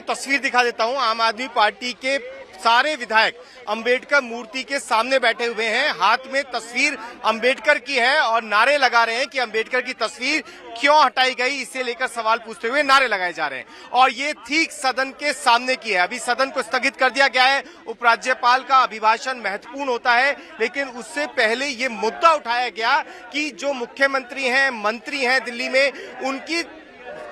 तस्वीर दिखा देता हूं। आम आदमी पार्टी के सारे विधायक अंबेडकर मूर्ति के सामने बैठे हुए हैं, हाथ में तस्वीर अंबेडकर की है और नारे लगा रहे हैं कि अंबेडकर की तस्वीर क्यों हटाई गई, इसे लेकर सवाल पूछते हुए नारे लगाए जा रहे हैं। और ये ठीक सदन के सामने की है। अभी सदन को स्थगित कर दिया गया है। उपराज्यपाल का अभिभाषण महत्वपूर्ण होता है, लेकिन उससे पहले ये मुद्दा उठाया गया कि जो मुख्यमंत्री हैं, मंत्री हैं दिल्ली में, उनकी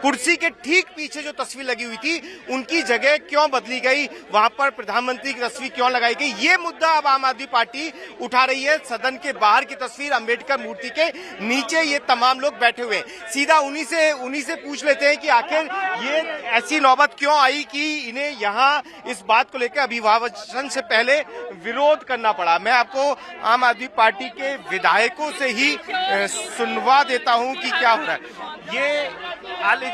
कुर्सी के ठीक पीछे जो तस्वीर लगी हुई थी उनकी जगह क्यों बदली गई, वहां पर प्रधानमंत्री की तस्वीर क्यों लगाई गई, ये मुद्दा अब आम आदमी पार्टी उठा रही है। सदन के बाहर की तस्वीर, अंबेडकर मूर्ति के नीचे ये तमाम लोग बैठे हुए हैं। सीधा उन्हीं से पूछ लेते हैं कि आखिर ये ऐसी नौबत क्यों आई कि इन्हें यहाँ इस बात को लेकर अभिभाषण से पहले विरोध करना पड़ा। मैं आपको आम आदमी पार्टी के विधायकों से ही सुनवा देता हूँ कि क्या हो रहा है। ये आले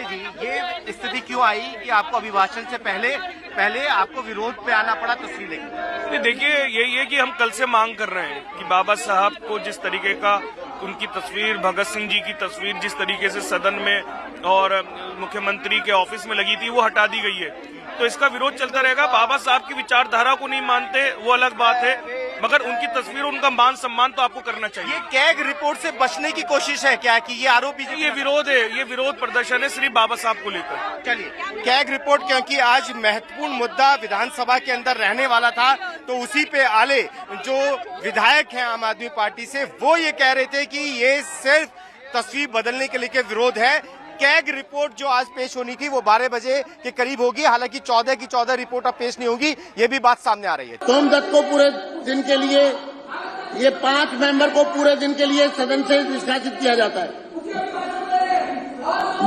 जी, ये स्थिति क्यों आई कि आपको अभिभाषण से पहले आपको विरोध पे आना पड़ा तस्वीर लेकर? देखिए, यही है कि हम कल से मांग कर रहे हैं कि बाबा साहब को जिस तरीके का उनकी तस्वीर, भगत सिंह जी की तस्वीर जिस तरीके से सदन में और मुख्यमंत्री के ऑफिस में लगी थी वो हटा दी गई है, तो इसका विरोध चलता रहेगा। बाबा साहब की विचारधारा को नहीं मानते वो अलग बात है, मगर उनकी तस्वीर, उनका मान सम्मान तो आपको करना चाहिए। ये कैग रिपोर्ट से बचने की कोशिश है क्या कि ये आरोप? ये विरोध है, ये विरोध प्रदर्शन है सिर्फ बाबा साहब को लेकर। चलिए, कैग रिपोर्ट, क्योंकि आज महत्वपूर्ण मुद्दा विधानसभा के अंदर रहने वाला था, तो उसी पे आले जो विधायक हैं आम आदमी पार्टी से, वो ये कह रहे थे कि ये सिर्फ तस्वीर बदलने के लेकर विरोध है। कैग रिपोर्ट जो आज पेश होनी थी वो 12 बजे के करीब होगी, हालांकि 14 की 14 रिपोर्ट अब पेश नहीं होगी, ये भी बात सामने आ रही है। सोमदत्त को पूरे दिन के लिए, ये 5 मेंबर को पूरे दिन के लिए सदन से निष्कासित किया जाता है।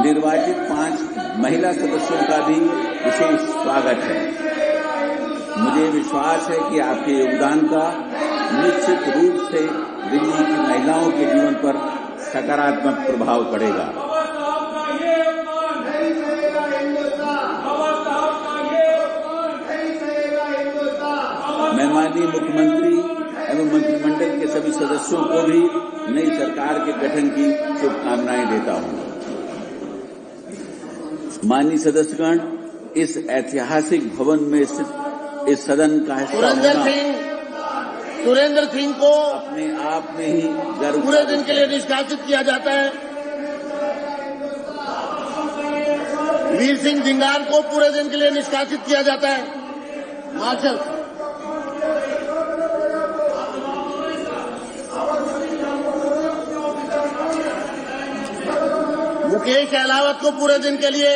निर्वाचित 5 महिला सदस्यों का भी विशेष स्वागत है। मुझे विश्वास है कि आपके योगदान का निश्चित रूप से दिल्ली की महिलाओं के जीवन पर सकारात्मक प्रभाव पड़ेगा। मैं माननीय मुख्यमंत्री एवं मंत्रिमंडल के सभी सदस्यों को भी नई सरकार के गठन की शुभकामनाएं देता हूं। माननीय सदस्यगण, इस ऐतिहासिक भवन में स्थित इस सदन का हिस्सा सुरेंद्र सिंह को अपने आप में ही गर्व पूरे दिन के लिए निष्कासित किया जाता है। वीर सिंह जिंगार को पूरे दिन के लिए निष्कासित किया जाता है। मार्शल मुकेश अहलावत को पूरे दिन के लिए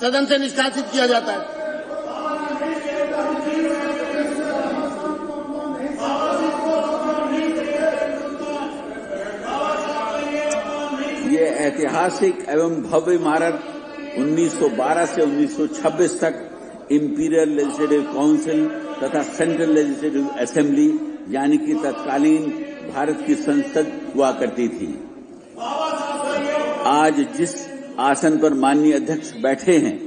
सदन से निष्कासित किया जाता है। ये ऐतिहासिक एवं भव्य इमारत 1912 से 1926 तक इंपीरियल लेजिस्लेटिव काउंसिल तथा सेंट्रल लेजिस्लेटिव असेंबली यानी कि तत्कालीन भारत की संसद हुआ करती थी। आज जिस आसन पर माननीय अध्यक्ष बैठे हैं,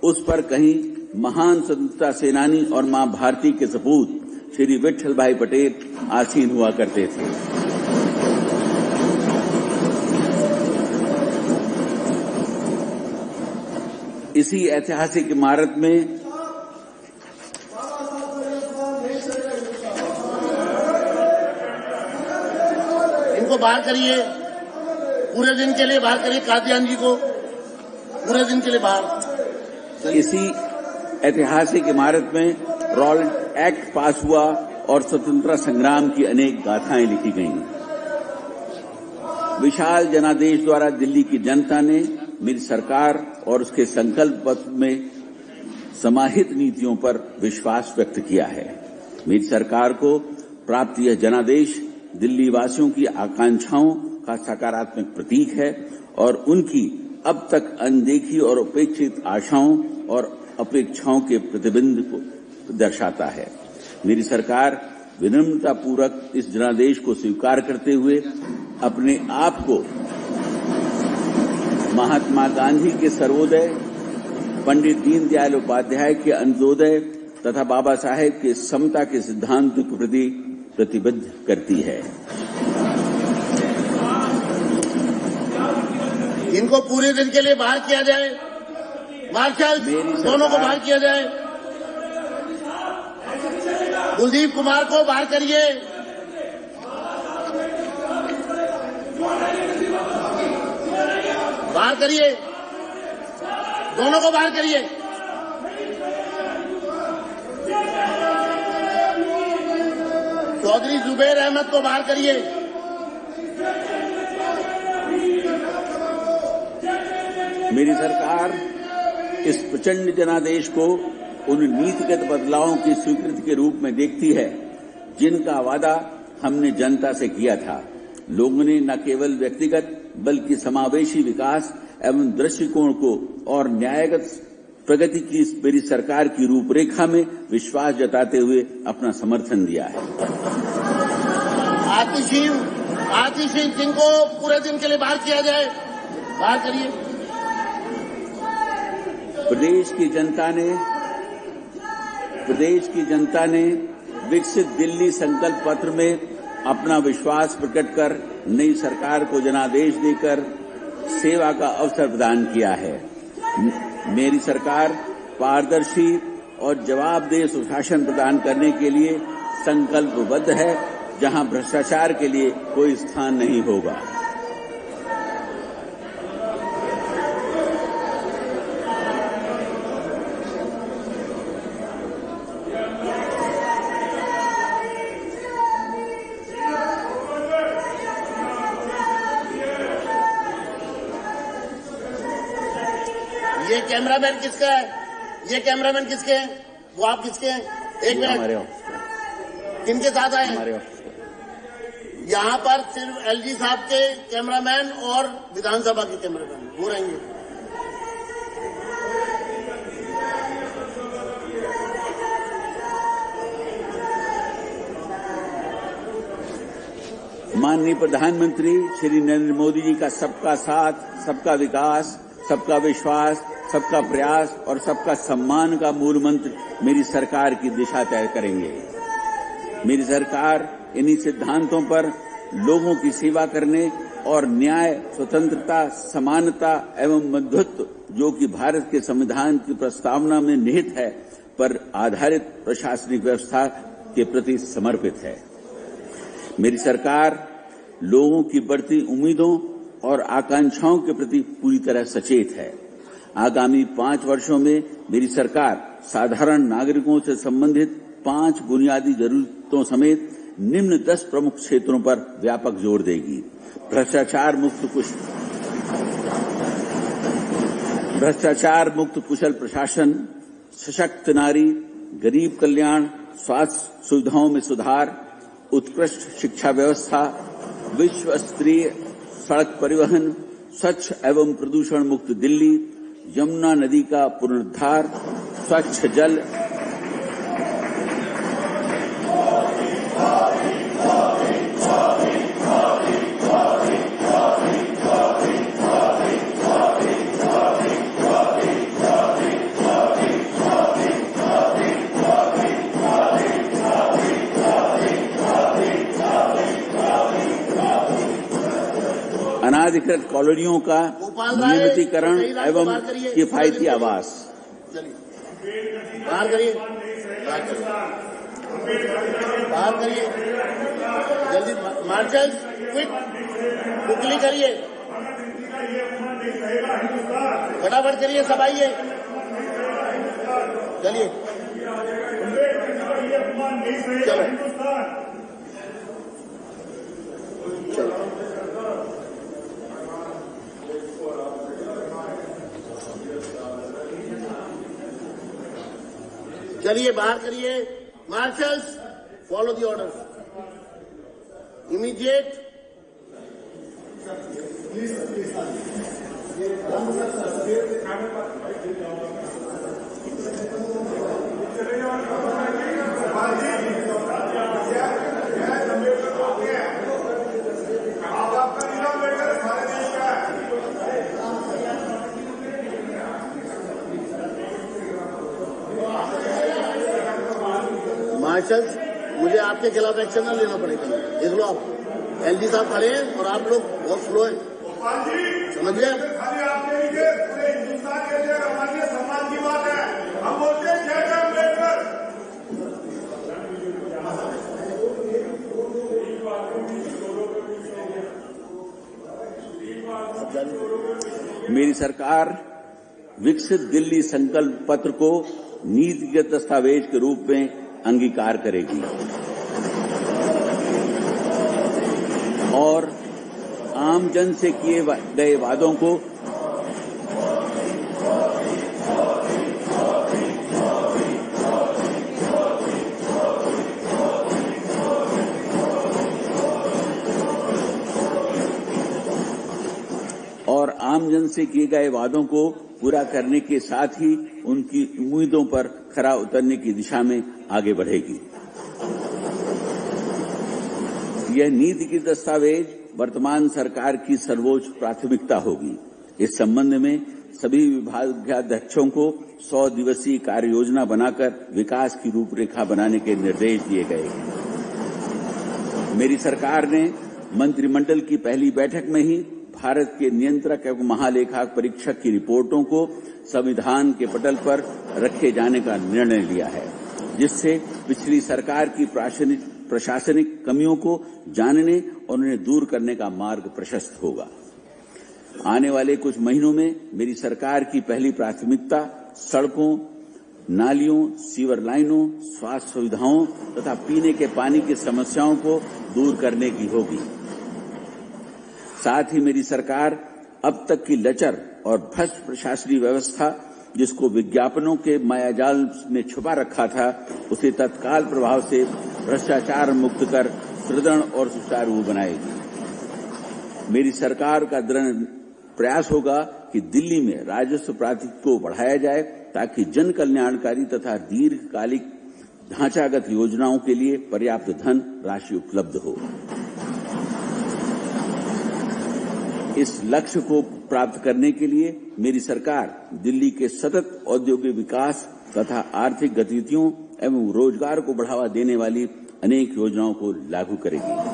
उस पर कहीं महान स्वतंत्रता सेनानी और मां भारती के सपूत श्री विट्ठल भाई पटेल आसीन हुआ करते थे। इसी ऐतिहासिक इमारत में इनको बाहर करिए, पूरे दिन के लिए बाहर करिए। कादियान जी को पूरे दिन के लिए बाहर। इसी ऐतिहासिक इमारत में रॉयल एक्ट पास हुआ और स्वतंत्रता संग्राम की अनेक गाथाएं लिखी गईं। विशाल जनादेश द्वारा दिल्ली की जनता ने मेरी सरकार और उसके संकल्प पत्र में समाहित नीतियों पर विश्वास व्यक्त किया है। मेरी सरकार को प्राप्त यह जनादेश दिल्ली वासियों की आकांक्षाओं का सकारात्मक प्रतीक है और उनकी अब तक अनदेखी और उपेक्षित आशाओं और अपेक्षाओं के प्रतिबिंब को दर्शाता है। मेरी सरकार विनम्रतापूर्वक इस जनादेश को स्वीकार करते हुए अपने आप को महात्मा गांधी के सर्वोदय, पंडित दीनदयाल उपाध्याय के अंत्योदय तथा बाबा साहेब के समता के सिद्धांत के प्रति प्रतिबद्ध करती है। इनको पूरे दिन के लिए बाहर किया जाए। मार्शल दोनों को बाहर किया जाए। कुलदीप कुमार को बाहर करिए। बाहर करिए, दोनों को बाहर करिए। चौधरी जुबैर अहमद को बाहर करिए। मेरी सरकार इस प्रचंड जनादेश को उन नीतिगत बदलावों की स्वीकृति के रूप में देखती है जिनका वादा हमने जनता से किया था। लोगों ने न केवल व्यक्तिगत बल्कि समावेशी विकास एवं दृष्टिकोण को और न्यायगत प्रगति की मेरी सरकार की रूपरेखा में विश्वास जताते हुए अपना समर्थन दिया है। आतिशी सिंह को पूरे दिन के लिए बाहर किया जाए। बाहर करिए। प्रदेश की जनता ने विकसित दिल्ली संकल्प पत्र में अपना विश्वास प्रकट कर नई सरकार को जनादेश देकर सेवा का अवसर प्रदान किया है। मेरी सरकार पारदर्शी और जवाबदेह सुशासन प्रदान करने के लिए संकल्पबद्ध है, जहां भ्रष्टाचार के लिए कोई स्थान नहीं होगा। ये कैमरामैन किसका है? ये कैमरामैन किसके हैं? वो आप किसके हैं? एक मिनट, हमारे ऑफिस। किनके साथ आए? हमारे ऑफिस। यहाँ पर सिर्फ एलजी साहब के कैमरामैन और विधानसभा के कैमरामैन वो रहेंगे। माननीय प्रधानमंत्री श्री नरेंद्र मोदी जी का सबका साथ, सबका विकास, सबका विश्वास, सबका प्रयास और सबका सम्मान का मूल मंत्र मेरी सरकार की दिशा तय करेंगे। मेरी सरकार इन्हीं सिद्धांतों पर लोगों की सेवा करने और न्याय, स्वतंत्रता, समानता एवं मध्यत्व, जो कि भारत के संविधान की प्रस्तावना में निहित है, पर आधारित प्रशासनिक व्यवस्था के प्रति समर्पित है। मेरी सरकार लोगों की बढ़ती उम्मीदों और आकांक्षाओं के प्रति पूरी तरह सचेत है। आगामी 5 वर्षों में मेरी सरकार साधारण नागरिकों से संबंधित 5 बुनियादी जरूरतों समेत निम्न 10 प्रमुख क्षेत्रों पर व्यापक जोर देगी। भ्रष्टाचार मुक्त कुशल प्रशासन, सशक्त नारी, गरीब कल्याण, स्वास्थ्य सुविधाओं में सुधार, उत्कृष्ट शिक्षा व्यवस्था, विश्व स्तरीय सड़क परिवहन, स्वच्छ एवं प्रदूषण मुक्त दिल्ली, यमुना नदी का पुनरुद्धार, स्वच्छ जल, अनाधिकृत कॉलोनियों का नियमितीकरण एवं किफायती आवास। बाहर करिए, बाहर करिए, जल्दी मार्शल, क्विकली करिए, फटाफट करिए, सब आइए, चलिए, चलो, चलिए बाहर करिए। Marshals, follow the order. Immediate. Marshals, मुझे आपके खिलाफ एक्शन न लेना पड़ेगा। देख लो, आप एलजी साहब खड़े हैं और आप लोग बहुत स्लो हैं, समझ गए? मेरी सरकार विकसित दिल्ली संकल्प पत्र को नीतिगत दस्तावेज के रूप में अंगीकार करेगी और आमजन से किए गए वादों को पूरा करने के साथ ही उनकी उम्मीदों पर खरा उतरने की दिशा में आगे बढ़ेगी। यह नीति की दस्तावेज वर्तमान सरकार की सर्वोच्च प्राथमिकता होगी। इस संबंध में सभी विभागाध्यक्षों को 100 दिवसीय कार्य योजना बनाकर विकास की रूपरेखा बनाने के निर्देश दिए गए हैं। मेरी सरकार ने मंत्रिमंडल की पहली बैठक में ही भारत के नियंत्रक एवं महालेखा परीक्षक की रिपोर्टों को संविधान के पटल पर रखे जाने का निर्णय लिया है, जिससे पिछली सरकार की प्रशासनिक कमियों को जानने और उन्हें दूर करने का मार्ग प्रशस्त होगा। आने वाले कुछ महीनों में मेरी सरकार की पहली प्राथमिकता सड़कों, नालियों, सीवर लाइनों, स्वास्थ्य सुविधाओं तथा पीने के पानी की समस्याओं को दूर करने की होगी। साथ ही मेरी सरकार अब तक की लचर और भ्रष्ट प्रशासनिक व्यवस्था, जिसको विज्ञापनों के मायाजाल में छुपा रखा था, उसे तत्काल प्रभाव से भ्रष्टाचार मुक्त कर सुदृढ़ और सुचारू बनाएगी। मेरी सरकार का दृढ़ प्रयास होगा कि दिल्ली में राजस्व प्राप्ति को बढ़ाया जाए, ताकि जन कल्याणकारी तथा दीर्घकालिक ढांचागत योजनाओं के लिए पर्याप्त धन राशि उपलब्ध हो। इस लक्ष्य को प्राप्त करने के लिए मेरी सरकार दिल्ली के सतत औद्योगिक विकास तथा आर्थिक गतिविधियों एवं रोजगार को बढ़ावा देने वाली अनेक योजनाओं को लागू करेगी।